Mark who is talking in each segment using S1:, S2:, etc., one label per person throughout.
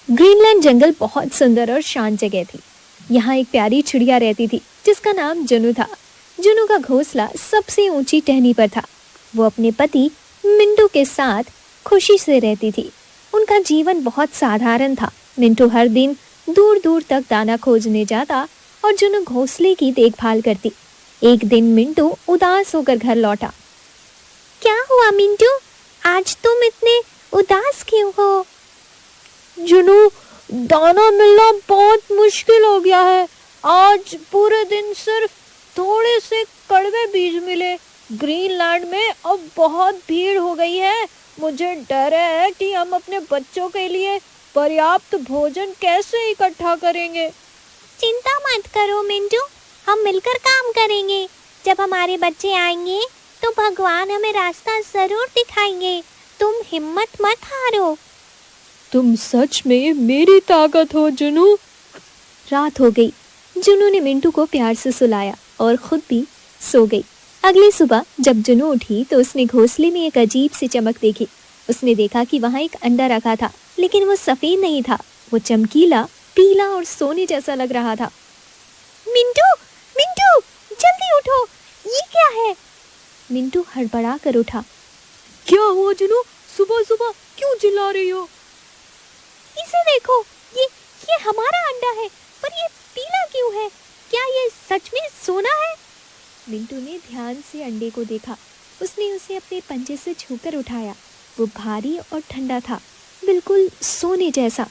S1: Greenland जंगल बहुत सुंदर और शांत जगह थी। यहाँ एक प्यारी चिड़िया रहती थी जिसका नाम जुनू था। जुनू का घोंसला सबसे ऊंची टहनी पर था। वो अपने पति मिंटू के साथ खुशी से रहती थी। उनका जीवन बहुत साधारण था। मिंटू हर दिन दूर दूर तक दाना खोजने जाता और जुनू घोंसले की देखभाल करती। एक दिन मिंटू उदास होकर घर लौटा। क्या हुआ मिंटू, आज तुम इतने उदास क्यों हो?
S2: जुनू, दाना मिलना बहुत मुश्किल हो गया है। आज पूरे दिन सिर्फ थोड़े से कड़वे बीज मिले। ग्रीनलैंड में अब बहुत भीड़ हो गई है। मुझे डर है कि हम अपने बच्चों के लिए पर्याप्त भोजन कैसे इकट्ठा करेंगे।
S3: चिंता मत करो मिंटू, हम मिलकर काम करेंगे। जब हमारे बच्चे आएंगे तो भगवान हमें रास्ता जरूर दिखाएंगे। तुम हिम्मत मत हारो।
S2: तुम सच में मेरी ताकत हो जुनू।
S1: रात हो गई। जुनू ने मिंटू को प्यार से सुलाया और खुद भी सो गई। अगली सुबह जब जुनू उठी तो उसने घोंसले में एक अजीब सी चमक देखी। उसने देखा कि वहां एक अंडा रखा था, लेकिन वो सफेद नहीं था। वो चमकीला, पीला और सोने जैसा लग रहा था।
S3: मिंटू, मिंटू, जल्दी उठो, ये क्या है?
S1: मिंटू हड़बड़ा कर उठा।
S2: क्या हुआ जुनू, सुबह सुबह क्यों चिल्ला रही हो?
S3: इसे देखो, ये हमारा अंडा है, पर ये पीला क्यों है? क्या ये सच में सोना है?
S1: मिंटू ने ध्यान से अंडे को देखा। उसने उसे अपने पंजे से छूकर उठाया। वो भारी और ठंडा था, बिल्कुल सोने जैसा।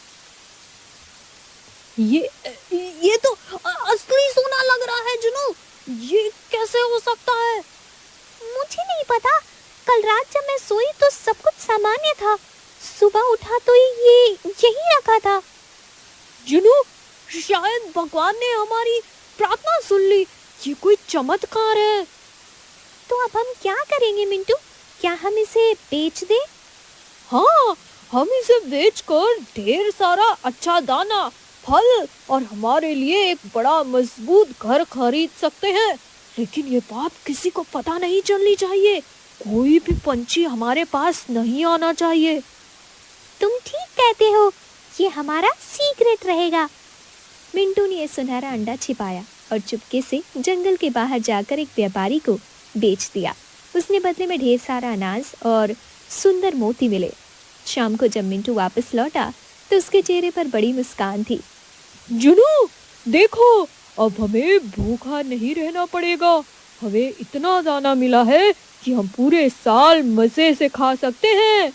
S2: ये तो असली सोना लग रहा है जुनू। ये कैसे हो सकता है?
S3: मुझे नहीं पता। कल रात जब मैं सोई तो सब कुछ सामान्य था। सुबह उठा तो ये यहीं रखा था।
S2: जुनू, शायद भगवान ने हमारी प्रार्थना सुन ली। ये कोई चमत्कार है।
S3: तो अब हम क्या करेंगे मिंटू? क्या हम इसे बेच दें?
S2: हाँ, हम इसे बेचकर ढेर सारा अच्छा दाना, फल और हमारे लिए एक बड़ा मजबूत घर खरीद सकते हैं। लेकिन ये बात किसी को पता नहीं चलनी चाहिए। कोई भी पंछी हमारे पास नहीं आना चाहिए।
S3: तुम ठीक कहते हो, ये हमारा सीक्रेट रहेगा।
S1: मिंटू ने सुनहरा अंडा छिपाया और चुपके से जंगल के बाहर जाकर एक व्यापारी को बेच दिया। उसने बदले में ढेर सारा अनाज और सुंदर मोती मिले। शाम को जब मिंटू वापस लौटा तो उसके चेहरे पर बड़ी मुस्कान थी।
S2: जुनू, देखो, अब हमें भूखा नहीं रहना पड़ेगा। हमें इतना दाना मिला है कि हम पूरे साल मजे से खा सकते हैं।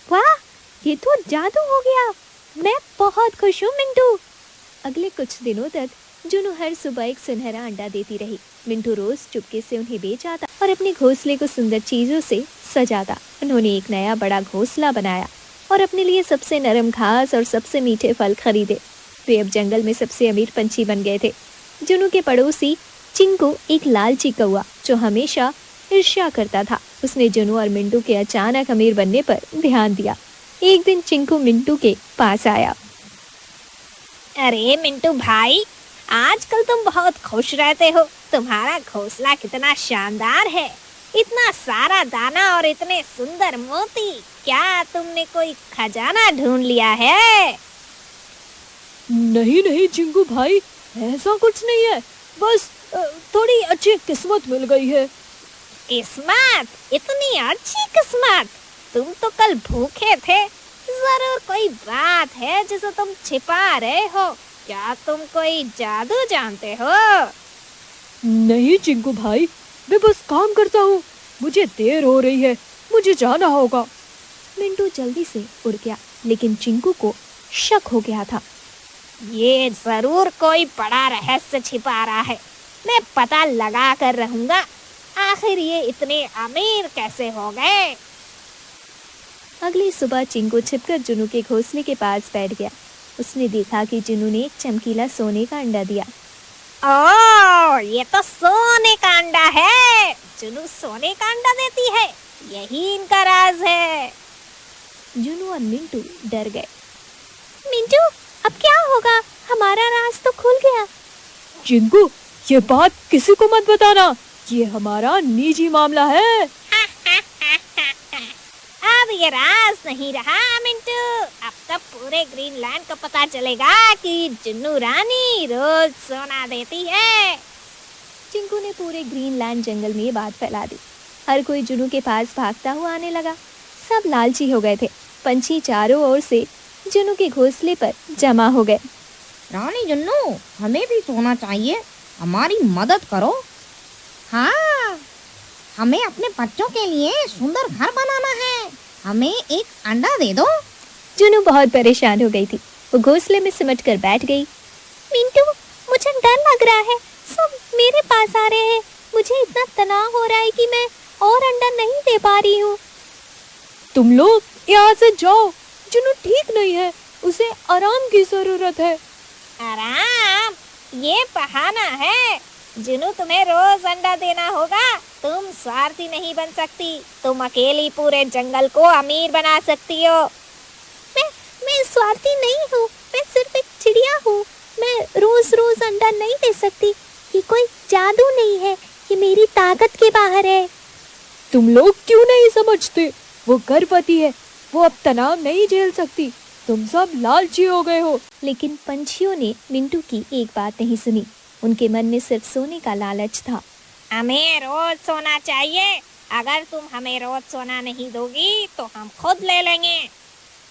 S3: वाह, ये तो जादू हो गया। मैं बहुत खुश हूँ मिंटू।
S1: अगले कुछ दिनों तक जुनू हर सुबह एक सुनहरा अंडा देती रही। मिंटू रोज चुपके से उन्हें बेच आता और अपने घोंसले को सुंदर चीजों से सजाता। उन्होंने एक नया बड़ा घोंसला बनाया और अपने लिए सबसे नरम घास और सबसे मीठे फल खरीदे। वे अब जंगल में सबसे अमीर पंछी बन गए थे। जुनू के पड़ोसी चिंकू एक लालची कौवा जो हमेशा ईर्ष्या करता था। उसने जुनू और मिंटू के अचानक अमीर बनने पर ध्यान दिया। एक दिन चिंकू मिंटू के पास आया।
S3: अरे मिंटू भाई, आजकल तुम बहुत खुश रहते हो। तुम्हारा घोंसला कितना शानदार है। इतना सारा दाना और इतने सुंदर मोती। क्या तुमने कोई खजाना ढूंढ लिया है?
S2: नहीं नहीं चिंकू भाई, ऐसा कुछ नहीं है। बस थोड़ी अच्छी किस्मत मिल गई है।
S3: किस्मत? इतनी अच्छी किस्मत? तुम तो कल भूखे थे। जरूर कोई बात है जिसे तुम छिपा रहे हो। क्या तुम कोई जादू जानते हो?
S2: नहीं चिंकू भाई, मैं बस काम करता हूँ। मुझे देर हो रही है, मुझे जाना होगा।
S1: मिंटू जल्दी से उड़ गया, लेकिन चिंकू को शक हो गया था।
S3: ये जरूर कोई बड़ा रहस्य छिपा रहा है। मैं पता लगा कर रहूंगा, आखिर ये इतने अमीर कैसे हो गए।
S1: अगली सुबह चिंकू छिपकर जुनू के घोंसले के पास बैठ गया। उसने देखा कि जुनू ने एक चमकीला सोने का अंडा दिया।
S3: ओह, ये तो सोने का अंडा है। जुनू सोने का अंडा देती है, यही इनका राज है।
S1: जुनू और मिंटू डर गए।
S3: मिंटू, अब क्या होगा? हमारा राज तो खुल गया।
S2: चिंकू, ये बात किसी को मत बताना। ये हमारा निजी मामला है।
S3: अब ये राज नहीं रहा मिंटू। अब तो पूरे पूरे ग्रीनलैंड को पता चलेगा कि जुन्नू रानी रोज सोना देती है।
S1: चिंकू ने पूरे ग्रीनलैंड जंगल में ये बात फैला दी। हर कोई जुनू के पास भागता हुआ आने लगा। सब लालची हो गए थे। पंछी चारों ओर से जुनू के घोंसले पर जमा हो गए।
S4: रानी जुन्नू, हमें भी सोना चाहिए, हमारी मदद करो। हाँ, हमें अपने बच्चों के लिए सुंदर घर बनाना है, हमें एक अंडा दे दो।
S1: जुनू बहुत परेशान हो गई थी। वो घोंसले में सिमट कर बैठ गई।
S2: मिंटू, मुझे डर लग रहा है, सब मेरे पास आ रहे हैं। मुझे इतना तनाव हो रहा है कि मैं और अंडा नहीं दे पा रही हूँ।
S5: तुम लोग यहाँ से जाओ, जुनू ठीक नहीं है, उसे आराम की जरूरत है।
S3: आराम? ये बहाना है। जुनू, तुम्हें रोज अंडा देना होगा। तुम स्वार्थी नहीं बन सकती। तुम अकेली पूरे जंगल को अमीर बना सकती हो।
S2: मैं स्वार्थी नहीं हूँ, मैं सिर्फ एक चिड़िया हूँ। मैं रोज रोज अंडा नहीं दे सकती। ये कोई जादू नहीं है, ये मेरी ताकत के बाहर है।
S5: तुम लोग क्यों नहीं समझते? वो गर्भवती है, वो अब तनाव नहीं झेल सकती। तुम सब लालची हो गए हो।
S1: लेकिन पंछियों ने मिंटू की एक बात नहीं सुनी। उनके मन में सिर्फ सोने का लालच था।
S3: हमें रोज सोना चाहिए। अगर तुम हमें रोज सोना नहीं दोगी तो हम खुद ले लेंगे।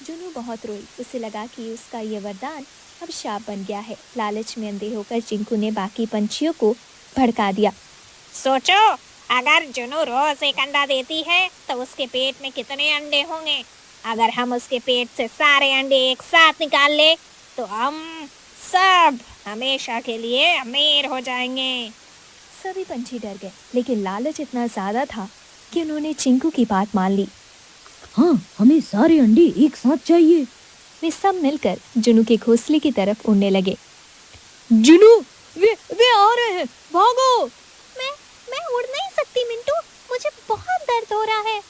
S1: जुनू बहुत रोई। उसे लगा कि उसका ये वरदान अब शाप बन गया है। लालच में अंधे होकर चिंकू ने बाकी पंछियों को भड़का दिया।
S3: सोचो, अगर जुनू रोज एक अंडा देती है तो उसके पेट में कितने अंडे होंगे। अगर हम उसके पेट से सारे अंडे एक साथ निकाल ले तो हम सब हमेशा के लिए अमीर हो जाएंगे।
S1: सभी पंछी डर गए, लेकिन लालच इतना ज्यादा था कि उन्होंने चिंकू की बात मान ली।
S5: हाँ, हमें सारे अंडे एक साथ चाहिए।
S1: वे सब मिलकर जुनू के घोंसले की तरफ उड़ने लगे।
S5: जुनू, वे आ रहे हैं, भागो।
S2: मैं उड़ नहीं सकती मिंटू, मुझे बहुत दर्द हो रहा है।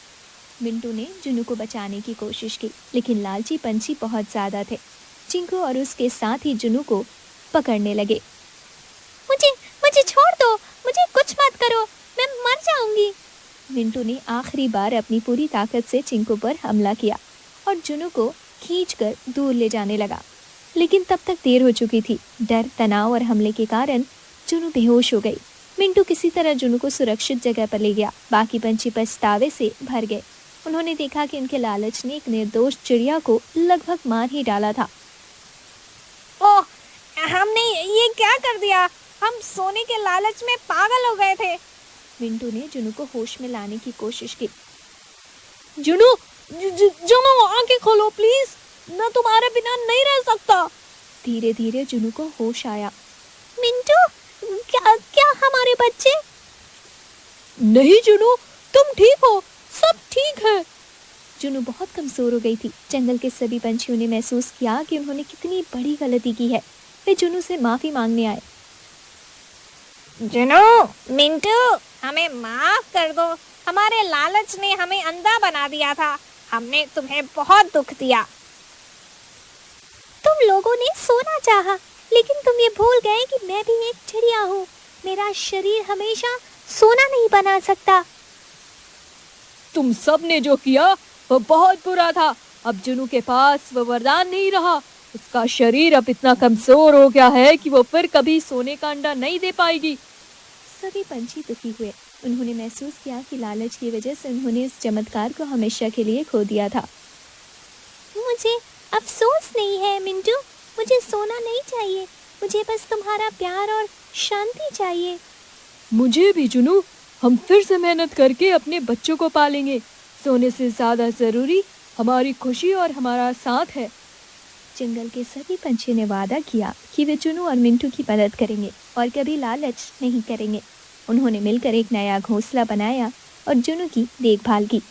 S1: मिंटू ने जुनू को बचाने की कोशिश की, लेकिन लालची पंछी बहुत ज्यादा थे। चिंकू और उसके साथ ही जुनू को पकड़ने लगे।
S2: मुझे छोड़ दो, मुझे कुछ मत करो, मैं मर जाऊंगी।
S1: मिंटू ने आखिरी बार अपनी पूरी ताकत से चिंकू पर हमला किया और जुनू को खींचकर दूर ले जाने लगा। लेकिन तब तक देर हो चुकी थी। डर, तनाव और हमले के कारण जुनू बेहोश हो गई। मिंटू किसी तरह जुनू को सुरक्षित जगह पर ले गया। बाकी पंछी पछतावे से भर गए। उन्होंने देखा कि उनके लालच ने एक निर्दोष चिड़िया को लगभग मार ही डाला था।
S3: ओह, हमने ये क्या कर दिया? हम सोने के लालच में पागल हो गए थे।
S1: मिंटू ने जुनू को होश में लाने की कोशिश की।
S5: जुनू, आंखें खोलो प्लीज, मैं तुम्हारे बिना नहीं रह सकता।
S1: धीरे धीरे जुनू को होश आया।
S2: मिंटू, क्या हमारे बच्चे?
S5: नहीं जुनू, तुम ठीक हो, सब ठीक है।
S1: जुनू बहुत कमजोर हो गई थी। जंगल के सभी पंछियों ने महसूस किया कि उन्होंने कितनी बड़ी गलती की है। वे जुनू से माफी मांगने आए।
S3: जुनू, मिंटू, हमें माफ कर दो। हमारे लालच ने हमें अंधा बना दिया था। हमने तुम्हें बहुत दुख दिया।
S2: तुम लोगों ने सोना चाहा, लेकिन तुम ये भूल गए कि मैं भी एक चिड़िया हूँ। मेरा शरीर हमेशा सोना नहीं बना सकता।
S5: तुम सब ने जो किया वो बहुत बुरा था। अब जुनू के पास वो वरदान नहीं रहा। उसका शरीर अब इतना कमजोर हो गया है कि वो फिर कभी सोने का अंडा नहीं दे पाएगी।
S1: सभी पंछी दुखी हुए। उन्होंने महसूस किया कि लालच की वजह से उन्होंने इस चमत्कार को हमेशा के लिए खो दिया था।
S2: मुझे अफसोस नहीं है मिंटू, मुझे सोना नहीं चाहिए। मुझे बस तुम्हारा प्यार और शांति चाहिए।
S5: मुझे भी जुनू, हम फिर से मेहनत करके अपने बच्चों को पालेंगे। सोने से ज्यादा जरूरी हमारी खुशी और हमारा साथ है।
S1: जंगल के सभी पंछियों ने वादा किया कि वे जुनू और मिंटू की मदद करेंगे और कभी लालच नहीं करेंगे। उन्होंने मिलकर एक नया घोंसला बनाया और जुनू की देखभाल की।